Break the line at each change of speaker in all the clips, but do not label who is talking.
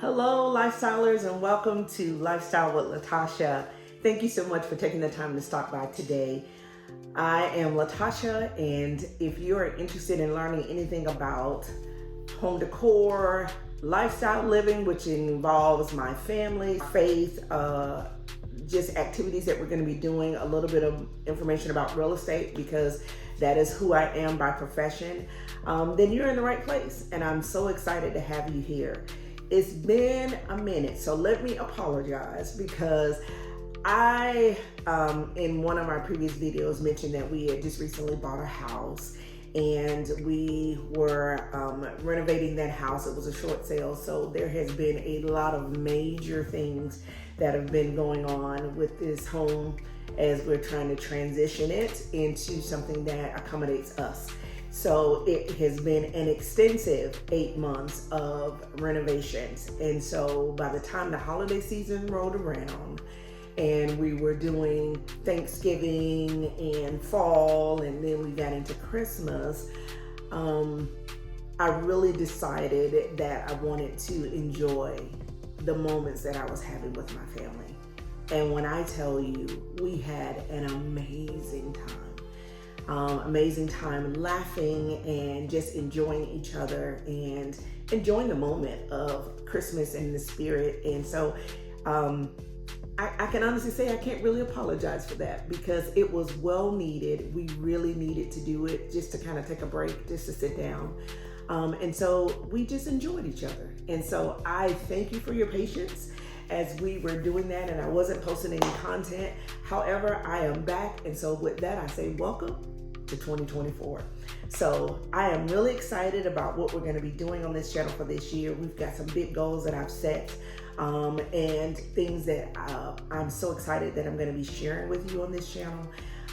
Hello, lifestylers, and welcome to Lifestyle with Latasha. Thank you so much for taking the time to stop by today. I am Latasha, and if you are interested in learning anything about home decor, lifestyle living, which involves my family, faith, just activities that we're going to be doing, a little bit of information about real estate because that is who I am by profession, then you're in the right place. And I'm so excited to have you here. It's been a minute, so let me apologize because I, in one of my previous videos, mentioned that we had just recently bought a house and we were renovating that house. It was a short sale, so there has been a lot of major things that have been going on with this home as we're trying to transition it into something that accommodates us. So it has been an extensive 8 months of renovations. And so by the time the holiday season rolled around and we were doing Thanksgiving and fall, and then we got into Christmas, I really decided that I wanted to enjoy the moments that I was having with my family. And when I tell you, we had an amazing time. Amazing time laughing and just enjoying each other and enjoying the moment of Christmas and the spirit. And so I can honestly say I can't really apologize for that because it was well needed. We really needed to do it just to kind of take a break, just to sit down. And so we just enjoyed each other. And so I thank you for your patience as we were doing that, and I wasn't posting any content. However, I am back. And so with that, I say welcome to 2024. So I am really excited about what we're going to be doing on this channel for this year. We've got some big goals that I've set and things that I'm so excited that I'm going to be sharing with you on this channel.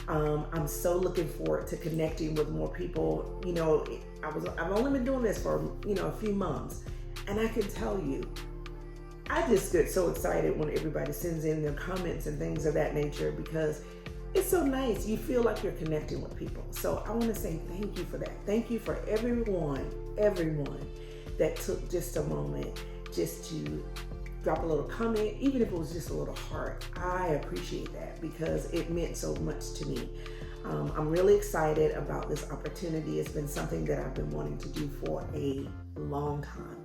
I'm so looking forward to connecting with more people. You know, I've only been doing this for, a few months, and I can tell you, I just get so excited when everybody sends in their comments and things of that nature because it's so nice. You feel like you're connecting with people. So I want to say thank you for that. Thank you for everyone that took just a moment just to drop a little comment, even if it was just a little heart. I appreciate that because it meant so much to me. I'm really excited about this opportunity. It's been something that I've been wanting to do for a long time.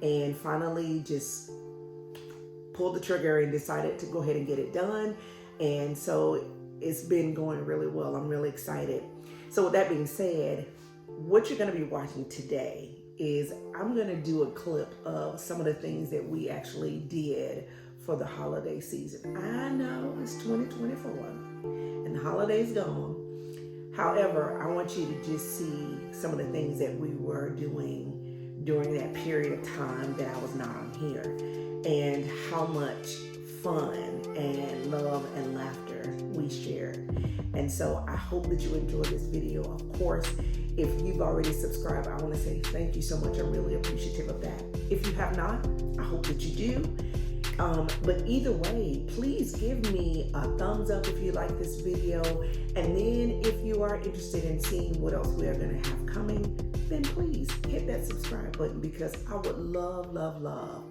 And finally just pulled the trigger and decided to go ahead and get it done. And so it's been going really well. I'm really excited. So with that being said, what you're going to be watching today is I'm going to do a clip of some of the things that we actually did for the holiday season. I know it's 2024 and the holiday's gone. However, I want you to just see some of the things that we were doing during that period of time that I was not on here and how much fun and love and laughter we shared. And so I hope that you enjoy this video. Of course, if you've already subscribed, I want to say thank you so much. I'm really appreciative of that. If you have not, I hope that you do. But either way, please give me a thumbs up if you like this video. And then if you are interested in seeing what else we are going to have coming, then please hit that subscribe button because I would love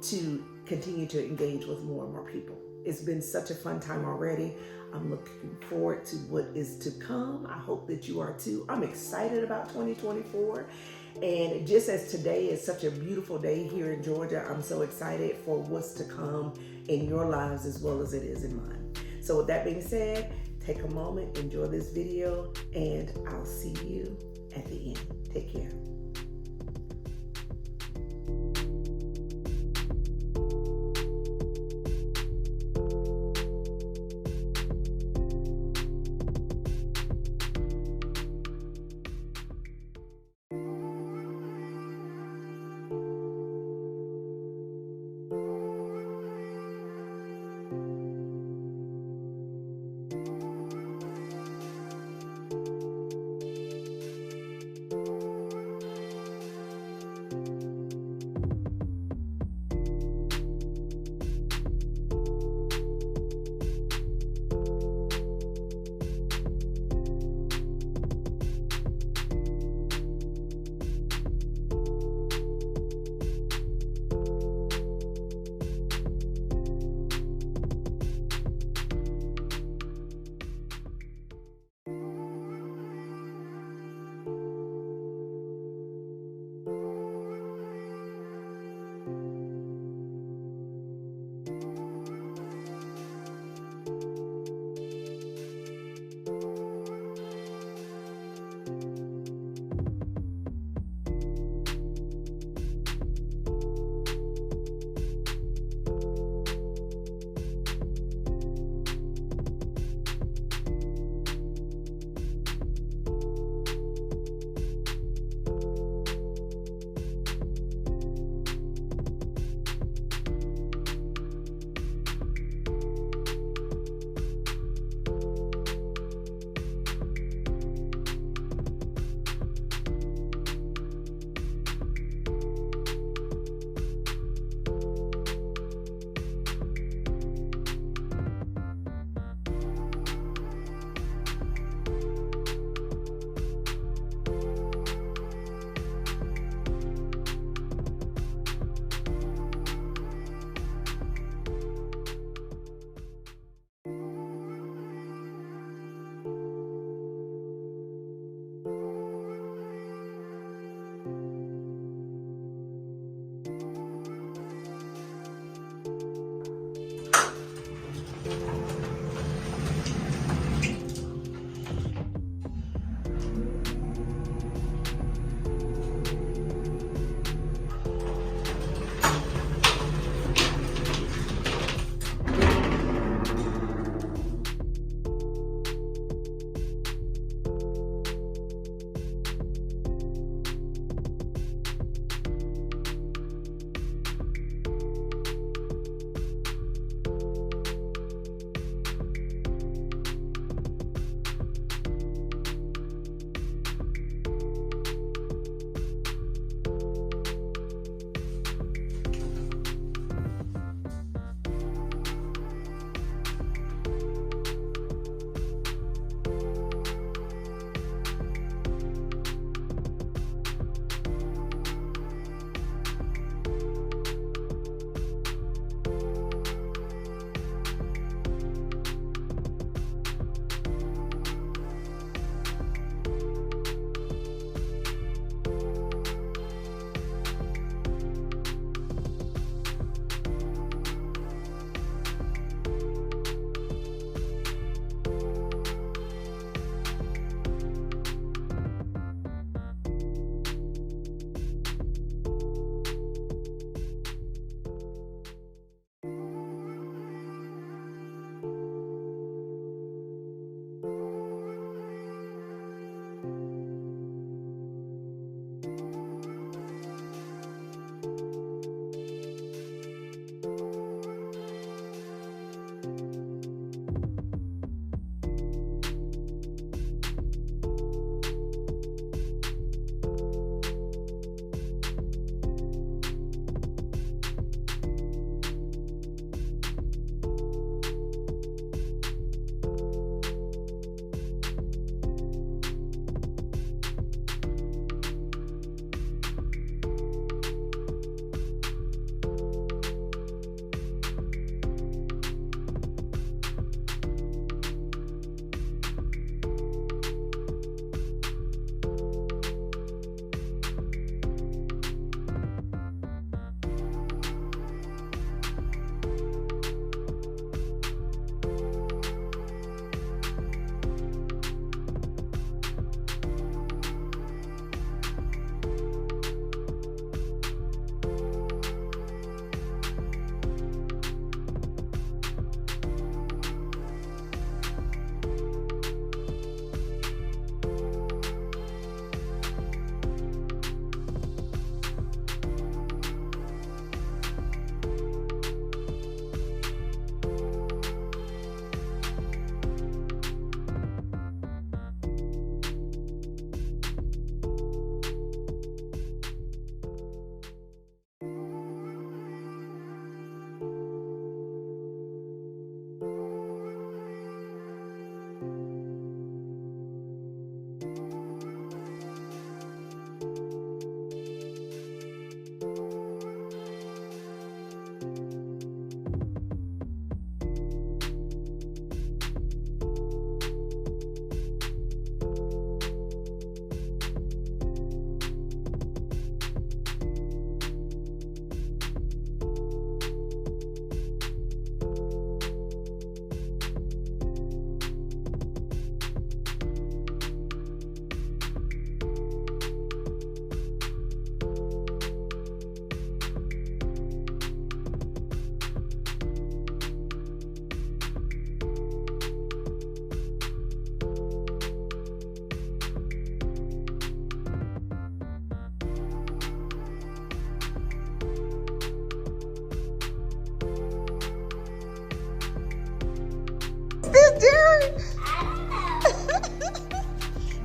to continue to engage with more and more people. It's been such a fun time already. I'm looking forward to what is to come. I hope that you are too. I'm excited about 2024. And just as today is such a beautiful day here in Georgia, I'm so excited for what's to come in your lives as well as it is in mine. So with that being said, take a moment, enjoy this video, and I'll see you at the end. Take care.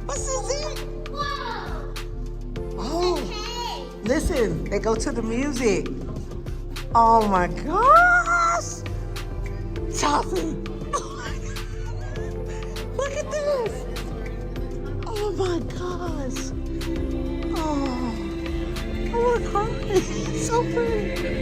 What's this? Oh, listen, they go to the music. Oh my gosh. Toffee. Look at this. Oh my gosh. Oh, I want to cry. It's so pretty.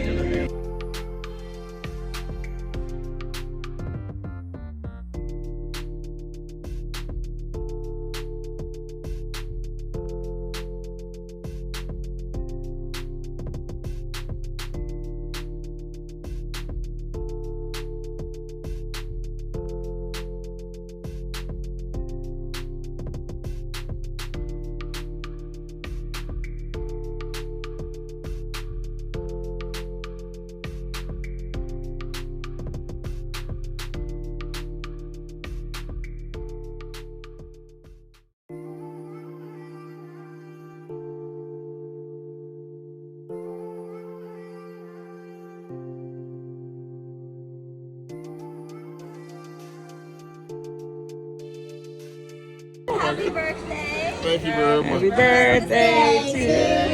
Happy birthday.
Thank you very much.
Happy birthday to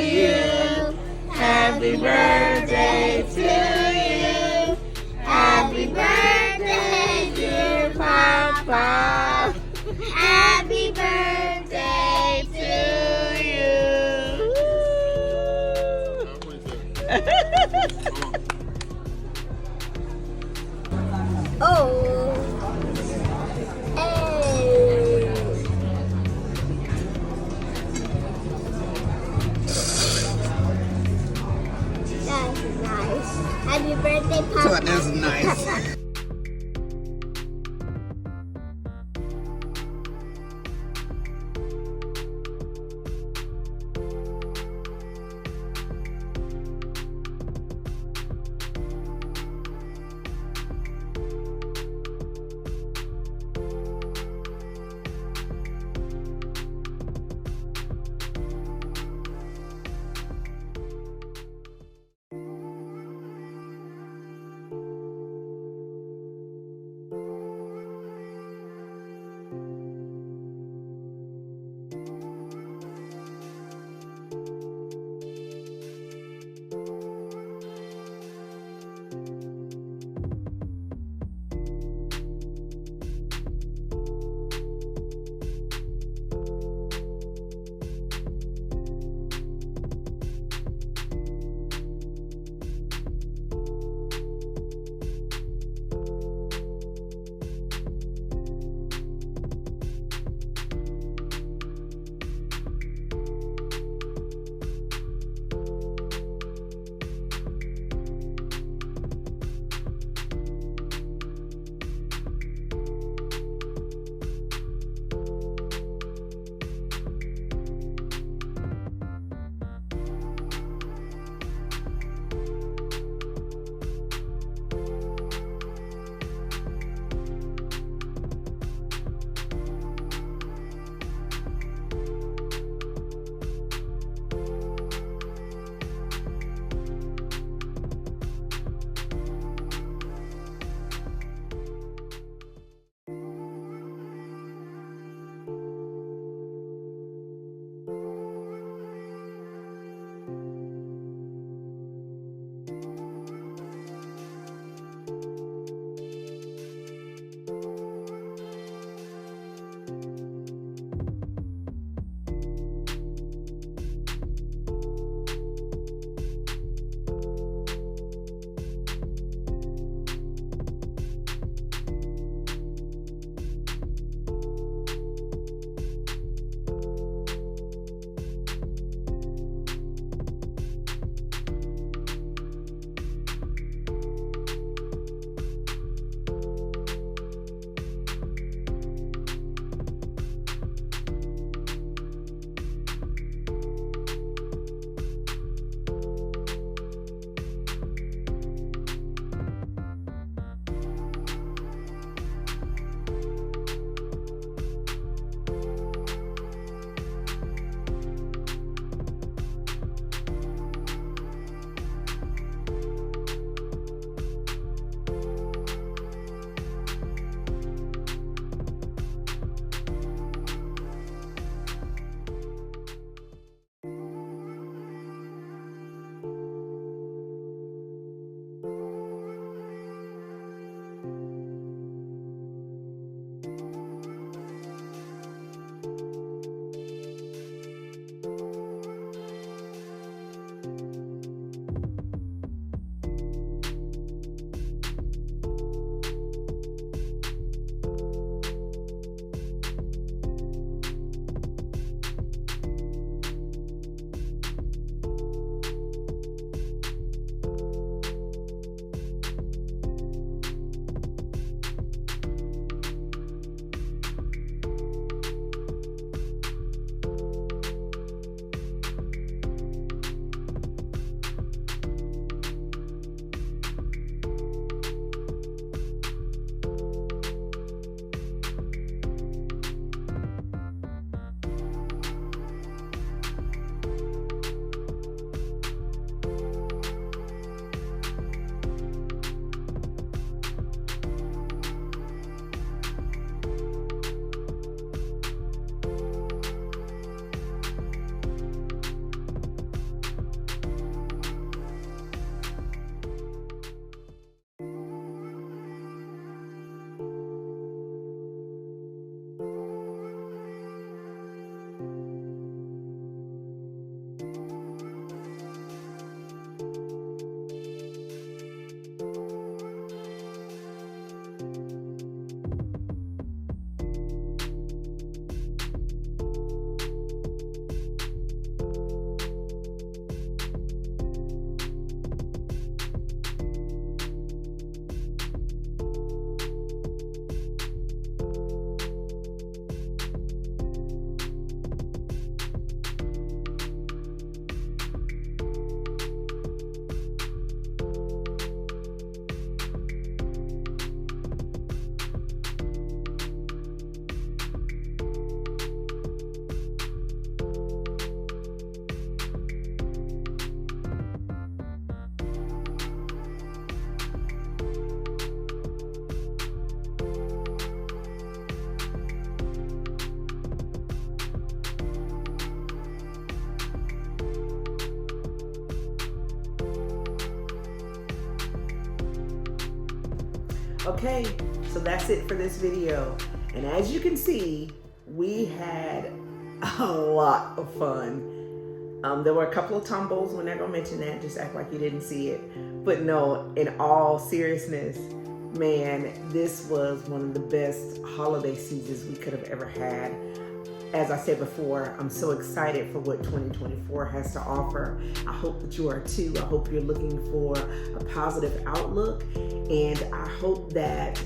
you. Happy birthday to you. Happy birthday, dear Papa.
Happy birthday to you. Oh. That's nice. Happy birthday, Papa.
That's nice. Okay, so that's it for this video. And as you can see, we had a lot of fun. There were a couple of tumbles. We're not gonna mention that, just act like you didn't see it. But no, in all seriousness, man, this was one of the best holiday seasons we could have ever had. As I said before, I'm so excited for what 2024 has to offer. I hope that you are too. I hope you're looking for a positive outlook, and I hope that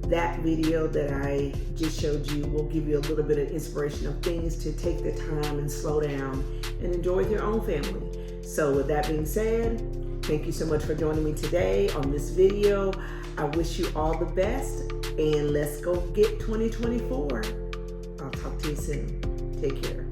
that video that I just showed you will give you a little bit of inspiration of things to take the time and slow down and enjoy with your own family. So with that being said, thank you so much for joining me today on this video. I wish you all the best, and let's go get 2024. I'll talk to you soon. Take care.